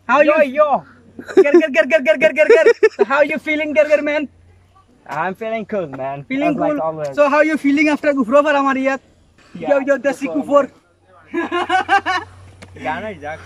How you? Yo. Ger. So how you feeling, Ger man? I'm feeling cool, man. Feeling As cool. Like always. So how you feeling after Gufro for Amariyat? Yo, Desi Kufor. Gana Jack.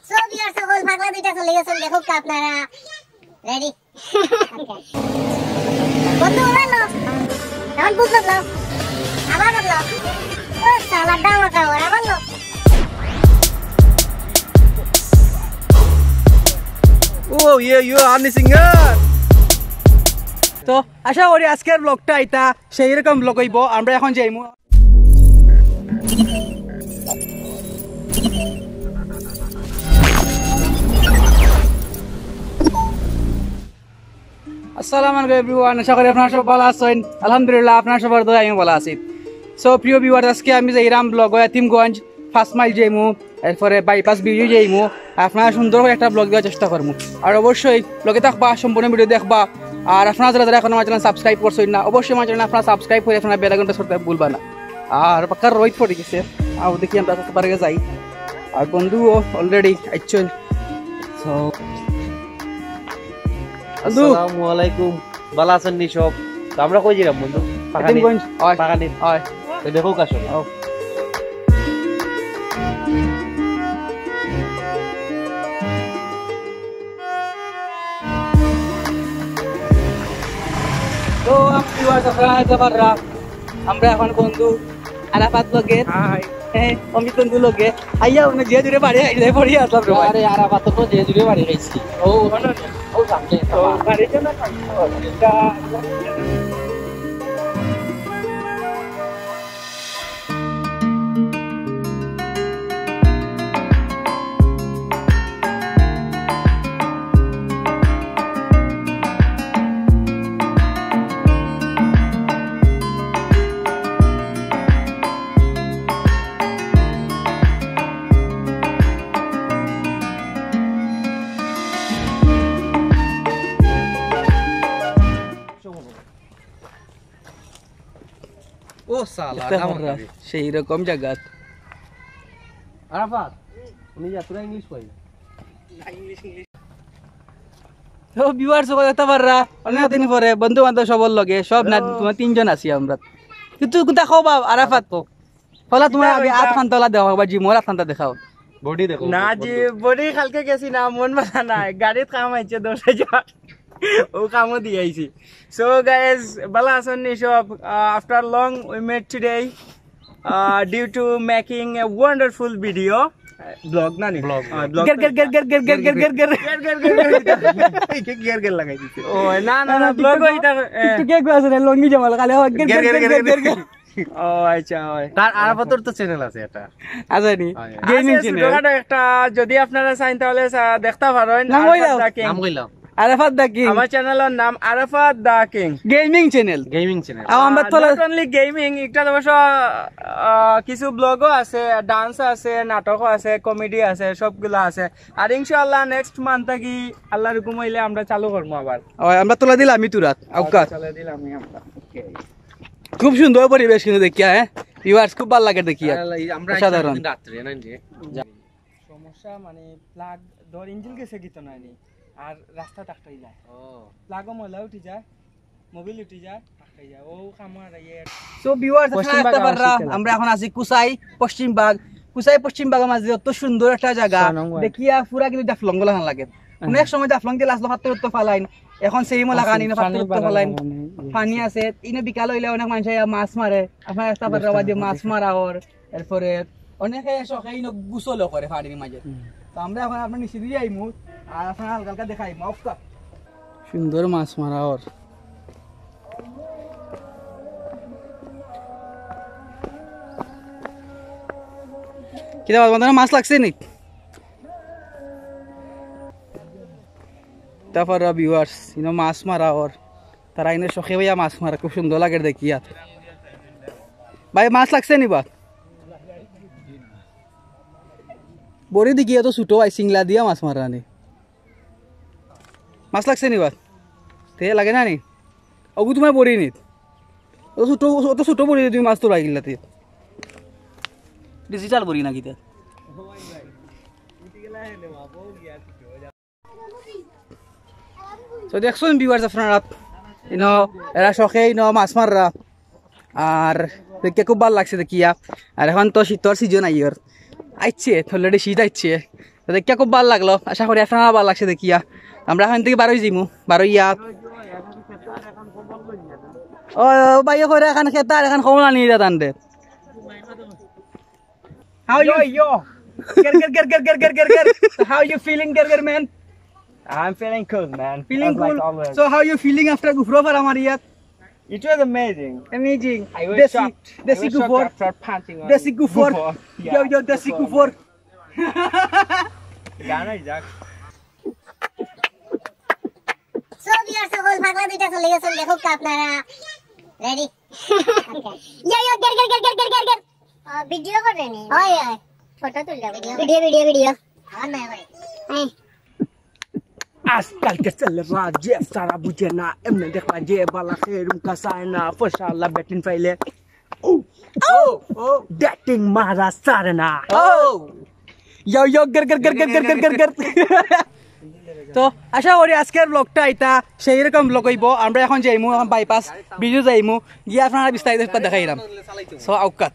So বিয়ার সকল পাগলা দুইটা চলে গেছেন দেখো কা আপনারা ready বন্ধু বললো এখন বুঝলো আবার বললো ও সালা ডাঙা কা ওরা বললো Oh yeah, you are the singer. তো আশা করি আজকের ব্লগটা এটা সেই রকম ব্লগ হইব আমরা এখন যাইমু আসসালামু আলাইকুম এভরিওয়ান আশা করি আপনারা সব ভালো আছেন আলহামদুলিল্লাহ আপনারা সবার দোয়ায় আমি ভালো আছি সো প্রিয় ভিউয়ার আজকে আমি যাইরাম ব্লগ ইয়াতিমগঞ্জ ফার্স্ট মাইল যাইমু এরপরে বাইপাস ব্রিজে যাইমু আপনারা সুন্দর করে একটা ব্লগ দেওয়ার চেষ্টা করবো আর অবশ্যই ব্লগে থাকবা সম্পূর্ণ ভিডিও দেখবা আর আপনারা যারা এখন আমার চ্যানেল সাবস্ক্রাইব করছেন না অবশ্যই আমার চ্যানেল আপনারা সাবস্ক্রাইব করে আপনারা বেল আইকনটা করতে ভুলবা না আর পাক্কা রোহিত পড়ে গেছে আর দেখি আমরা পারে যাই আর বন্ধুও অলরেডি আইছেন সো আসসালামু আলাইকুম ভালো আছেন নি সব আমরা কই যাম বন্ধু ইয়াতিমগঞ্জ পাকানি হয় তো দেখো কাশো তো আমরা এখন বন্ধু আরাফাত লগে অমিত বন্ধু লগে আইয়া অনেক যে দূরে বাড়ি আইলে পড়ি আসলাম রে আরে আরাফাত তো যে দূরে বাড়ি গেছি ও ও সামনে তো বাড়িতে না ও সালা সেই রকম জায়গা আরাফাত উনি যা তোরা ইংলিশ কই তো ভিউয়ার্স সবাই দেখতে পাররা অনেক দিন পরে বন্ধু বান্ধব সবার লগে সব না তোমার তিনজন আছি আমরা কিন্তু দেখাও বা আরাফাত তো ফলা তোমার আগে আট খান্তলা দেওয়া বা জিমর আট খান্তা দেখাও বডি দেখো না জি বডি খালকে গেছি না মন মাথা নাই গাড়িত কাম আইছে 10,000 ও কামও দিয়ে আইছি সো গাইস ভালো আছেন নি সব after long we met today due to making a wonderful video blog না নি ব্লগ গের গের গের গের গের গের গের গের গের লাগাই দিছে ও না না না ব্লগ হইতা একটু কে আছে রে লঙ্গি জামাল খালি গের গের গের গের গের ও আচ্ছা হয় তার আরাফাতর তো চ্যানেল আছে এটা আজানি গেমিং চ্যানেল ছোটখাটো একটা যদি আপনারা চান তাহলে দেখতে পারেন নাম কইলাম আরাফাত দা কিং আমার চ্যানেলের নাম Arafat the king gaming channel আমরা তো নট অনলি গেমিং একটা অবশ্য কিছু ব্লগও আছে ডান্স আছে নাটকও আছে কমেডি আছে সবগুলো আছে আর ইনশাআল্লাহ নেক্সট মান্থ কি আল্লাহর হুকুম হইলে আমরা চালু করব আবার আমরা তোলা দিলাম আমি তুরাত আউকাত চালু দিলাম আমরা খুব সুন্দর পরিবেশ কিন্তু দেখিয়া ভিউয়ার্স খুব ভালো লাগে দেখিয়া আমরা সাধারণ রাত্রে না সমস্যা মানে প্লাগ ধর ইঞ্জিন গেছে কি তো নাই আর রাস্তা টাকটাই যায় ও প্লাগও ময়লা উঠি যায় মোবিল উঠি যায় টাকটাই যায় ও কামার সো ভিউয়ার্স আমরা এখন আছি কুসাই পশ্চিমবাগ পশ্চিমবাগের মাঝে অত সুন্দর একটা জায়গা দেখিয়া পুরা কিন্তু জাফলং গলা লাগে অনেক সময় জাফলং দিয়ে লাস্ট ফাত্তর তো ফালাইন এখন সেই মলা কানি না ফাত্তর তো ফালাইন পানি আছে ইনে বিকাল হইলে অনেক মানুষ মাছ মারে আপনার রাস্তা পার রাওয়া দিয়ে মাছ মারা ওর এরপরে অনেকে সকাই গোসল করে পানির মাঝে তো আমরা এখন আপনার নিচে দিয়ে আইমু আর আপনার হালকা হালকা দেখাই মাফকা সুন্দর মাছ মারা ওর কিটা বন্ধুরা মাছ লাগছে নি তারপর ভিউয়ার্স ইনো মাছ মারা ওর তারা ইনে শখে ভাইয়া মাছ মারা খুব সুন্দর লাগে দেখিয়া ভাই মাছ লাগছে নি বা বড়ি দেখিয়া তো ছোট ভাই সিংলা দিয়া মাছ মারা নি মাছ লাগছে নি বা তে লাগে না নি অগু তোমার বড়ি নি অত ছোট বড়ি তুমি মাছ তো লাগিলাতে ডিজিটাল বড়ি নাকি তো দেখছেন ভিউয়ার্স আপনারা এরা শখে মাছ মাররা আর দেখে খুব ভালো লাগছে দেখিয়া। আর এখন তো শীতর সিজন আইয়র আইছে, অলরেডি শীত আইছে, তো দেখে খুব ভালো লাগলো। আশা করি আপনারা ভালো লাগছে দেখিয়া। আমরা এখান থেকে বারোই যাইমু, বারোইয়া ও বাইরে করে এখন খেতার এখন কমলা নিয়ে যেতাম দে। How you How you feeling, Gerger man? I'm feeling cool, man. Feeling As cool. Like always. So how you feeling after Gufro for Amariyat? It was amazing. Amazing. I was shocked. Desi I was shocked Gufro. after punching on Desi Gufro. Yeah. Yo Desi Gufro. Gana Jack. So viewers, সকল পাগলা দুইটা চলে গেছেন, দেখো তো আপনারা ready. ইয়া গের video করে নি। ওই ফটো তুললা ভিডিও আর না করে आजकल के चल रहा जे सारा बुझे ना एमने देखा जे बाला खेरुम का साइना फशाला बैटिंग फाइले ओ डेटिंग मारा सारना Yo ger তো আশা করি আজকের ব্লগটা এটা সেই রকম ব্লগ হইব। আমরা এখন যাইমু, এখন বাইপাস ব্রিজে যাইমু, গিয়ে আপনারা বিস্তারিত দেখাইলাম। সো আউকাত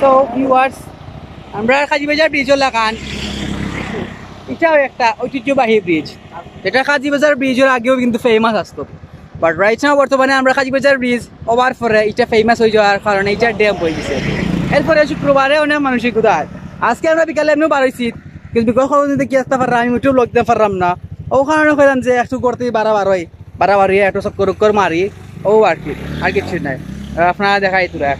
তো ভিউয়ার্স, আমরা কাজীবাজার ব্রিজও লাগান, এটাও একটা ঐতিহ্যবাহী ব্রিজ, যেটা কাজীবাজার ব্রিজের আগেও কিন্তু ফেমাস আসতো। বাট রাইট নাও বর্তমানে আমরা কাজীবাজার ব্রিজ ওভার পরে এটা ফেমাস হয়ে যাওয়ার কারণে এটা ড্যাম হয়ে গেছে। এরপরে শুক্রবারে অনেক মানুষের কোথায় আজকে আমরা বিকালে এমনিও বাড়াইছি, কিন্তু বিকল খবর কি আসতে পারলাম, আমি উঠেও লোক দিতে পারলাম না। ও কারণে কইলাম যে একটু করতে বাড়াবাড়ি একটু চক্কর মারি ও আর কি, আর কিছু নাই। আপনারা দেখাই তোরা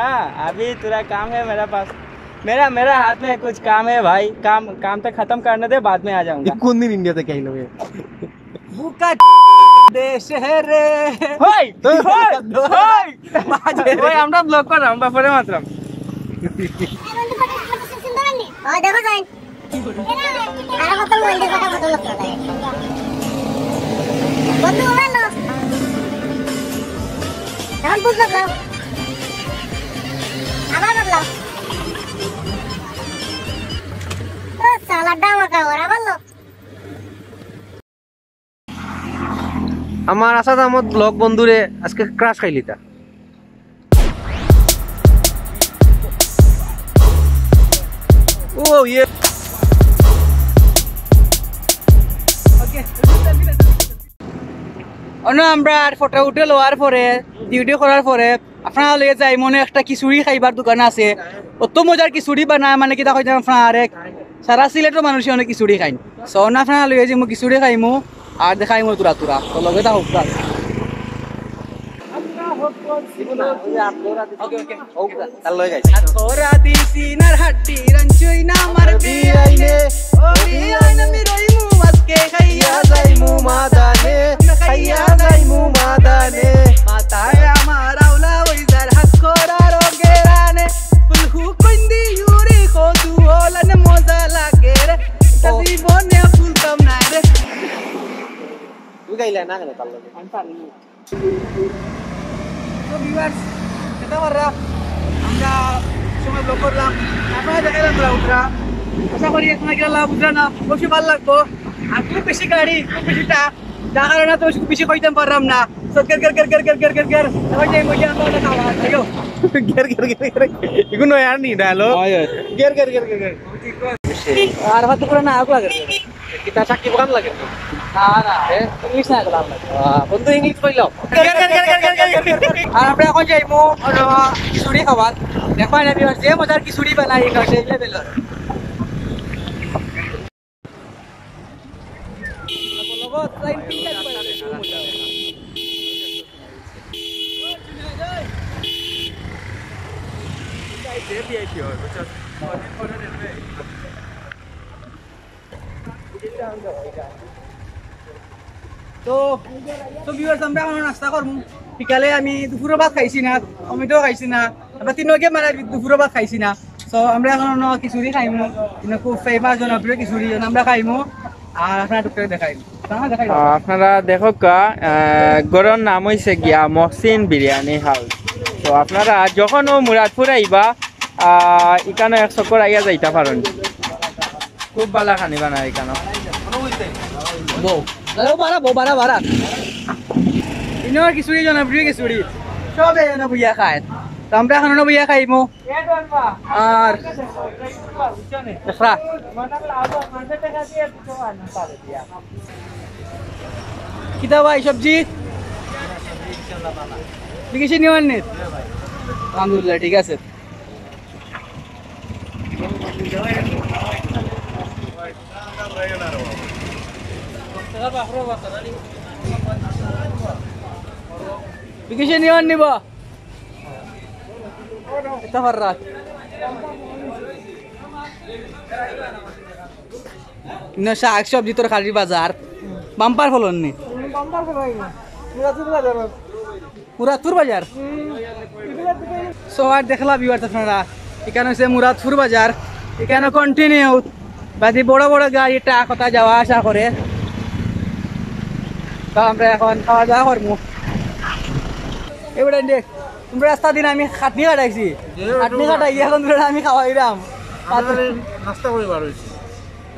ना, अभी थोड़ा काम है मेरा पास, मेरा हाथ में कुछ काम है भाई, काम तक खत्म करने दे, बाद में आ जाऊंगा। কোন দিন ইন্ডিয়া থেকে আইলো বুকা দেশ রে होय होय আমরা ব্লগ করাম বাপরে মাত্রম। দেখো যাই আর কত মন্দির কথা কত লোক কথা বন্ধু উড়ালো এখন বুঝলাম আবার বললাম ও সালা ডামা কাওরা বললো আমার আসাদ আহমদ ব্লগ বন্ধুরে আজকে ক্রাশ খাইলিতা। ও ইয়ে আমরা ফটো উঠে লওয়ার পরে ডিউটি করার পরে আপনারা লয়ে যাই মনে একটা খিচুড়ি খাইবার দোকান আছে অত মজার খিচুড়ি বানায় মানে কিতা কইতাম আপনার আরেক সারা সিলেটের মানুষ অনেক খিচুড়ি খাইন সো না আপনারা লয়ে যাই খিচুড়ি খাইমু আর দেখাইমু তুরা তুরা তো লগে তা হোক ওরা দিছিনার হাড্ডি রাঞ্চুই না মারবি আইনে ওরি আইনে মিরইমু আজকে খাইয়া যাইমু মাদানে খাইয়া যাইমু মাদানে মাতায় আমার আউলা ওইজার হাত করার গেরানে ফুলহু কইন্দি ইউরি খোদু ওলানে মজা লাগে রে তাদি বনে ফুল কাম নাই রে তুই গাইলা না কেন তার লগে আমি পারি তো ভিউয়ার্স এটা আমরা সময় ব্লগ করলাম আপনারা দেখালাম রাউটরা আশা করি আপনারা গেলা বুঝরা না বেশি ভালো লাগতো আর খুব বেশি গাড়ি খুব বেশিটা যার কারণে তো বেশি কইতাম পারলাম না তো গের গের গের গের গের গের গের গের ওই যে মজা আমরা খাওয়া আইও গের গের গের গের এগুলো আর নি ডায়লগ গের গের গের গের আর হাত করে না আগ লাগে কিতা চাকি বাগান লাগে না না ইংলিশ না গেলাম বন্ধু ইংলিশ কইলো গের গের গের গের গের গের আর আমরা এখন যাইমু খিচুড়ি খাবার দেখো না ভিউয়ার্স যে মজার খিচুড়ি বানাই এটা সেই লেভেলের তো ভিউয়ার্স আমরা এখন নাস্তা করবো বিকালে আমি দুপুরের ভাত খাইছি না অমিতও খাইছি না আমরা তিনকে মানে দুপুরের ভাত খাইছি না তো আমরা এখন খিচুড়ি খাইমু খুব ফেমাস জনপ্রিয় খিচুড়ি আমরা খাইমু আর আপনারা টুকটাক দেখাইমু আপনারা দেখো গরর নাম হয়েছে গিয়া মহসিন বিরিয়ানি হাউস তো আপনারা যখন মুরাদপুর আইবা এখানে এক চক্কর আইয়া যাইতে পারেন খুব ভালো খানি বানায় এখানে বারা ইনোর খিচুড়ি জনপ্রিয় খিচুড়ি সবে যেন বুইয়া খায় তো আমরা এখন বুইয়া খাইমু আর কিতা ভাই সবজি বিকেছি নিওয়ান নিত আলহামদুলিল্লাহ ঠিক আছে বিকেছি নিওয়ান নিব এটা ফাররাত না শাক সবজি তোর খালি বাজার বাম্পার ফলন নি মুরাদপুর বাজার সো আর দেখলা ভিউয়ার্স আপনারা এখানে হচ্ছে মুরাদপুর বাজার এখানে কন্টিনিউ বাকি বড় বড় গাড়ি ট্রাক কথা যাওয়া আসা করে তো আমরা এখন খাওয়া দাওয়া করবো এবারে দেখ তোমরা রাস্তা দিন আমি খাটনি কাটাইছি খাটনি কাটাই এখন আমি খাওয়াইলাম নাস্তা করে বার হয়েছে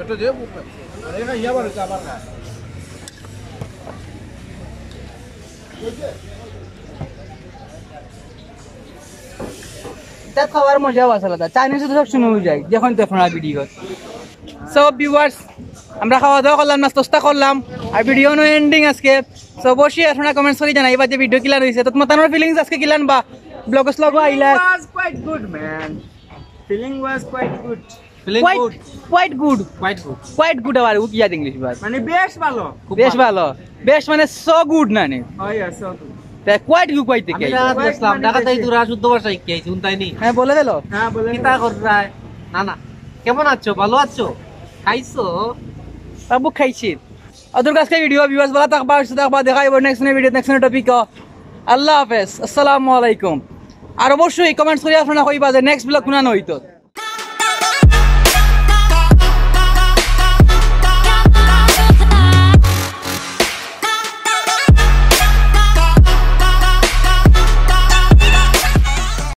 এটা যে ইয়া বার হয়েছে আবার খাওয়ার মজাও আছে আলাদা চাইনিজ তো সব শুনে যায় যখন তখন ভিডিও সব ভিউয়ার্স আমরা খাওয়া দাওয়া করলাম নাস্তা করলাম আর ভিডিও নো এন্ডিং আজকে সো অবশ্যই আপনারা কমেন্টস করে জানাইবা যে ভিডিও কিলান হইছে তো তোমার ফিলিংস আজকে কিলান বা blog slog Aila was quite good man feeling was quite good quite good আবার উকিয়া ইংলিশ বাস মানে বেশ ভালো বেশ মানে সো গুড না নে হয় সো তা কোয়াইট গুড থেকে ইসলাম ঢাকাতেই তোরা শুদ্ধ ভাষায় কি আইছ উনতাই নি হ্যাঁ বলে দিলো হ্যাঁ বলে কিতা কররায় না কেমন আছো ভালো আছো খাইছো বাবু খাইছি অদর কাছে ভিডিও ভিউয়ার্স বলা থাকবা দেখাইব নেক্সট ভিডিও নেক্সট টপিক আল্লাহ হাফেজ আসসালামু আলাইকুম আর অবশ্যই কমেন্টস করে আপনারা কইবা যে নেক্সট ব্লগ কোনা হইতো